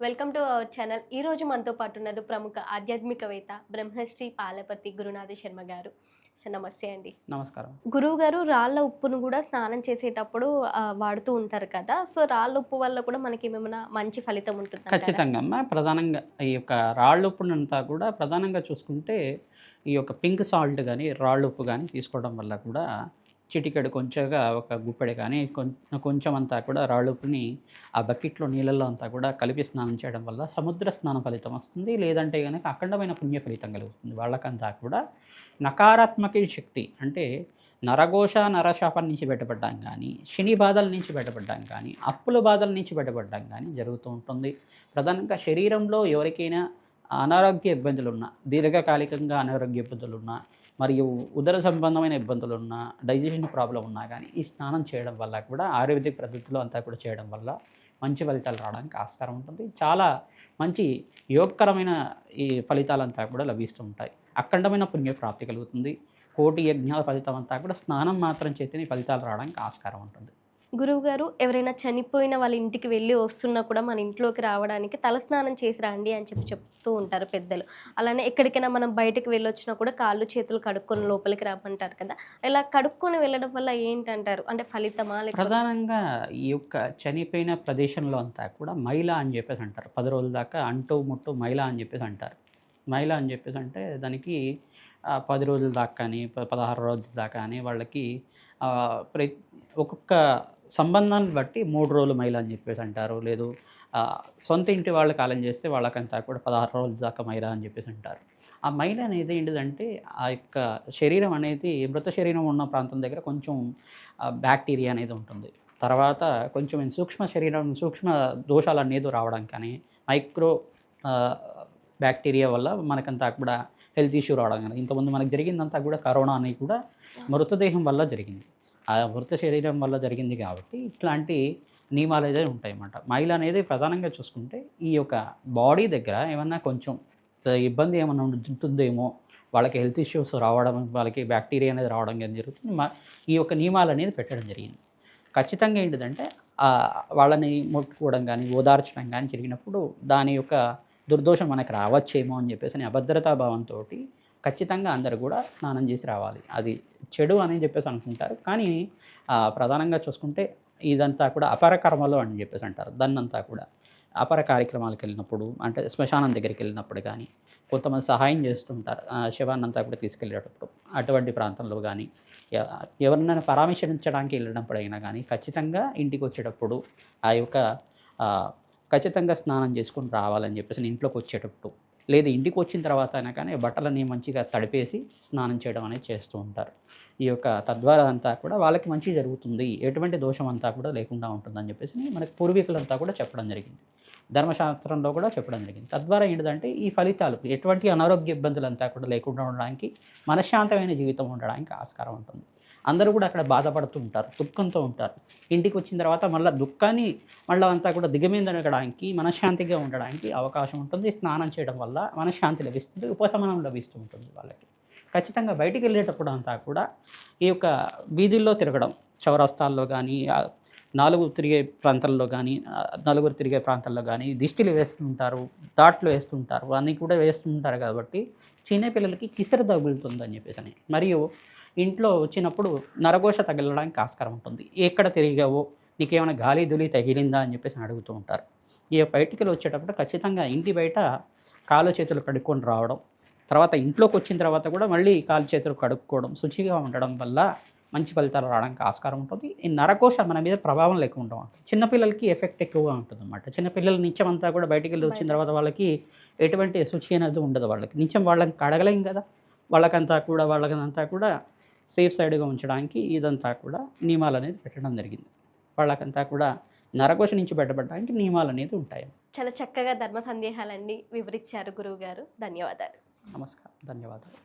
Welcome to our channel. ఈ రోజు మనతో పాటు ఉన్నారు ప్రముఖ ఆధ్యాత్మికవేత్త బ్రహ్మశ్రీ పాలపతి గురునాథ శర్మ గారు. సార్ నమస్తే అండి. నమస్కారం. గురువు గారు రాళ్ళ ఉప్పును కూడా స్నానం చేసేటప్పుడు వాడుతూ ఉంటారు కదా. సో రాళ్ళ ఉప్పు వల్ల కూడా మనకి ఏమైనా మంచి ఫలితం ఉంటుంది? ఖచ్చితంగా అమ్మ. ప్రధానంగా ఈ యొక్క రాళ్ళుప్పునంతా కూడా ప్రధానంగా చూసుకుంటే ఈ యొక్క పింక్ సాల్ట్ కానీ రాళ్ళుప్పు కానీ తీసుకోవడం వల్ల కూడా చిటికెడు కొంచెంగా ఒక గుప్పెడు కానీ కొంచెం అంతా కూడా రాళ్ళుప్పుని ఆ బకెట్లో నీళ్ళల్లో అంతా కూడా కలిపి స్నానం చేయడం వల్ల సముద్ర స్నాన ఫలితం వస్తుంది. లేదంటే కనుక అఖండమైన పుణ్య ఫలితం కలుగుతుంది. వాళ్ళకంతా కూడా నకారాత్మక శక్తి అంటే నరఘోష నరశాపం నుంచి బయటపడ్డాం కానీ, శని బాధల నుంచి బయటపడ్డాం కానీ, అప్పుల బాధల నుంచి బయటపడ్డాం కానీ జరుగుతూ ఉంటుంది. ప్రధానంగా శరీరంలో ఎవరికైనా అనారోగ్య ఇబ్బందులున్నా, దీర్ఘకాలికంగా అనారోగ్య ఇబ్బందులున్నా, మరియు ఉదర సంబంధమైన ఇబ్బందులున్నా, డైజెషన్ ప్రాబ్లం ఉన్నా కానీ ఈ స్నానం చేయడం వల్ల కూడా ఆయుర్వేదిక్ పద్ధతిలో అంతా కూడా చేయడం వల్ల మంచి ఫలితాలు రావడానికి ఆస్కారం ఉంటుంది. చాలా మంచి యోగకరమైన ఈ ఫలితాలంతా కూడా లభిస్తూ ఉంటాయి. అఖండమైన పుణ్యప్రాప్తి కలుగుతుంది. కోటి యజ్ఞాల ఫలితం అంతా కూడా స్నానం మాత్రం చేతనే ఫలితాలు రావడానికి ఆస్కారం ఉంటుంది. గురువుగారు ఎవరైనా చనిపోయిన వాళ్ళ ఇంటికి వెళ్ళి వస్తున్నా కూడా మన ఇంట్లోకి రావడానికి తలస్నానం చేసి రండి అని చెప్తూ ఉంటారు పెద్దలు. అలానే ఎక్కడికైనా మనం బయటకు వెళ్ళొచ్చినా కూడా కాళ్ళు చేతులు కడుక్కొని లోపలికి రామంటారు కదా. ఇలా కడుక్కొని వెళ్ళడం వల్ల ఏంటంటారు? అంటే ఫలితమా? ప్రధానంగా ఈ యొక్క చనిపోయిన ప్రదేశంలో అంతా కూడా మైల అని చెప్పేసి అంటారు. 10 రోజుల దాకా అంటూ ముట్టు మైల అని చెప్పేసి అంటారు. మైల అని చెప్పేసి అంటే దానికి 10 రోజుల దాకా కానీ 16 రోజుల దాకా కానీ వాళ్ళకి ఒక్కొక్క సంబంధాన్ని బట్టి 3 రోజులు మైల అని చెప్పేసి అంటారు. లేదు సొంత ఇంటి వాళ్ళు కాలం చేస్తే వాళ్ళకంతా కూడా 16 రోజుల దాకా మైల అని చెప్పేసి అంటారు. ఆ మైల అనేది ఏంటిదంటే ఆ యొక్క శరీరం అనేది మృత శరీరం ఉన్న ప్రాంతం దగ్గర కొంచెం బ్యాక్టీరియా అనేది ఉంటుంది. తర్వాత కొంచెం సూక్ష్మ దోషాలు అనేది రావడం కానీ, మైక్రో బ్యాక్టీరియా వల్ల మనకంతా కూడా హెల్త్ ఇష్యూ రావడం కానీ, ఇంతకుముందు మనకు జరిగిందంతా కూడా కరోనా అనేది కూడా మృతదేహం వల్ల జరిగింది. ఆ మృత శరీరం వల్ల జరిగింది కాబట్టి ఇట్లాంటి నియమాలు అయితే ఉంటాయన్నమాట. మైల అనేది ప్రధానంగా చూసుకుంటే ఈ యొక్క బాడీ దగ్గర ఏమన్నా కొంచెం ఇబ్బంది ఏమన్నా ఉంటుందేమో, వాళ్ళకి హెల్త్ ఇష్యూస్ రావడం, వాళ్ళకి బ్యాక్టీరియా అనేది రావడం కానీ జరుగుతుంది. ఈ యొక్క నియమాలు అనేది పెట్టడం జరిగింది. ఖచ్చితంగా ఏంటిదంటే వాళ్ళని ముట్టుకోవడం కానీ ఓదార్చడం కానీ జరిగినప్పుడు దాని యొక్క దుర్దోషం మనకు రావచ్చేమో అని చెప్పేసి అభద్రతా భావంతో ఖచ్చితంగా అందరూ కూడా స్నానం చేసి రావాలి. అది చెడు అని చెప్పేసి అనుకుంటారు. కానీ ప్రధానంగా చూసుకుంటే ఇదంతా కూడా అపర కర్మలు అని చెప్పేసి అంటారు. దాన్నంతా కూడా అపర కార్యక్రమాలకు వెళ్ళినప్పుడు, అంటే శ్మశానం దగ్గరికి వెళ్ళినప్పుడు కానీ, కొంతమంది సహాయం చేస్తుంటారు శవాన్నంతా కూడా తీసుకెళ్ళేటప్పుడు. అటువంటి ప్రాంతంలో కానీ ఎవరినైనా పరామర్శించడానికి వెళ్ళినప్పుడు అయినా కానీ ఖచ్చితంగా ఇంటికి వచ్చేటప్పుడు ఆ యొక్క ఖచ్చితంగా స్నానం చేసుకుని రావాలని చెప్పేసి ఇంట్లోకి వచ్చేటప్పుడు, లేదు ఇంటికి వచ్చిన తర్వాత అయినా కానీ బట్టలని మంచిగా తడిపేసి స్నానం చేయడం అనేది చేస్తూ ఉంటారు. ఈ యొక్క తద్వారా అంతా కూడా వాళ్ళకి మంచి జరుగుతుంది, ఎటువంటి దోషం అంతా కూడా లేకుండా ఉంటుందని చెప్పేసి మనకి పూర్వీకులంతా కూడా చెప్పడం జరిగింది. ధర్మశాస్త్రంలో కూడా చెప్పడం జరిగింది. తద్వారా ఏంటంటే ఈ ఫలితాలు ఎటువంటి అనారోగ్య ఇబ్బందులంతా కూడా లేకుండా ఉండడానికి, మనశ్శాంతమైన జీవితం ఉండడానికి ఆస్కారం ఉంటుంది. అందరూ కూడా అక్కడ బాధపడుతూ ఉంటారు, దుఃఖంతో ఉంటారు. ఇంటికి వచ్చిన తర్వాత మళ్ళీ దుఃఖాన్ని అంతా కూడా దిగమిందనడానికి, మనశ్శాంతిగా ఉండడానికి అవకాశం ఉంటుంది. స్నానం చేయడం వల్ల మనశ్శాంతి లభిస్తుంది, ఉపశమనం లభిస్తూ ఉంటుంది వాళ్ళకి. ఖచ్చితంగా బయటికి వెళ్ళేటప్పుడు అంతా కూడా ఈ యొక్క వీధుల్లో తిరగడం, చౌరస్తాల్లో కానీ, నలుగురు తిరిగే ప్రాంతాల్లో కానీ దిష్టిలు వేస్తుంటారు, దాట్లు వేస్తుంటారు, అన్నీ కూడా వేస్తుంటారు. కాబట్టి చిన్నపిల్లలకి కిసర తగులుతుందని చెప్పేసి మరియు ఇంట్లో వచ్చినప్పుడు నరఘోష తగలడానికి ఆస్కారం ఉంటుంది. ఎక్కడ తిరిగావో, నీకేమైనా గాలి దులి తగిలిందా అని చెప్పేసి అడుగుతూ ఉంటారు. ఈ బయటికి వచ్చేటప్పుడు ఖచ్చితంగా ఇంటి బయట కాళ్ళు చేతులు కడుక్కొని రావడం, తర్వాత ఇంట్లోకి వచ్చిన తర్వాత కూడా మళ్ళీ కాళ్ళు చేతులు కడుక్కోవడం, శుచిగా ఉండడం వల్ల మంచి ఫలితాలు రావడానికి ఆస్కారం ఉంటుంది. ఈ నరఘోష మన మీద ప్రభావం లేకుండా ఉంటుంది. చిన్నపిల్లలకి ఎఫెక్ట్ ఎక్కువగా ఉంటుంది అన్నమాట. చిన్నపిల్లల నిత్యం అంతా కూడా బయటికి వెళ్ళి వచ్చిన తర్వాత వాళ్ళకి ఎటువంటి శుచి అనేది ఉండదు. నిత్యం వాళ్ళకి కడగలేం కదా. వాళ్ళకంతా కూడా సేఫ్ సైడ్గా ఉంచడానికి ఇదంతా కూడా నియమాలు అనేది పెట్టడం జరిగింది. వాళ్ళకంతా కూడా నరఘోష నుంచి బయటపడడానికి నియమాలు అనేది ఉంటాయి. చాలా చక్కగా ధర్మ సందేహాలన్నీ వివరించారు గురువు గారు. ధన్యవాదాలు. నమస్కారం. ధన్యవాదాలు.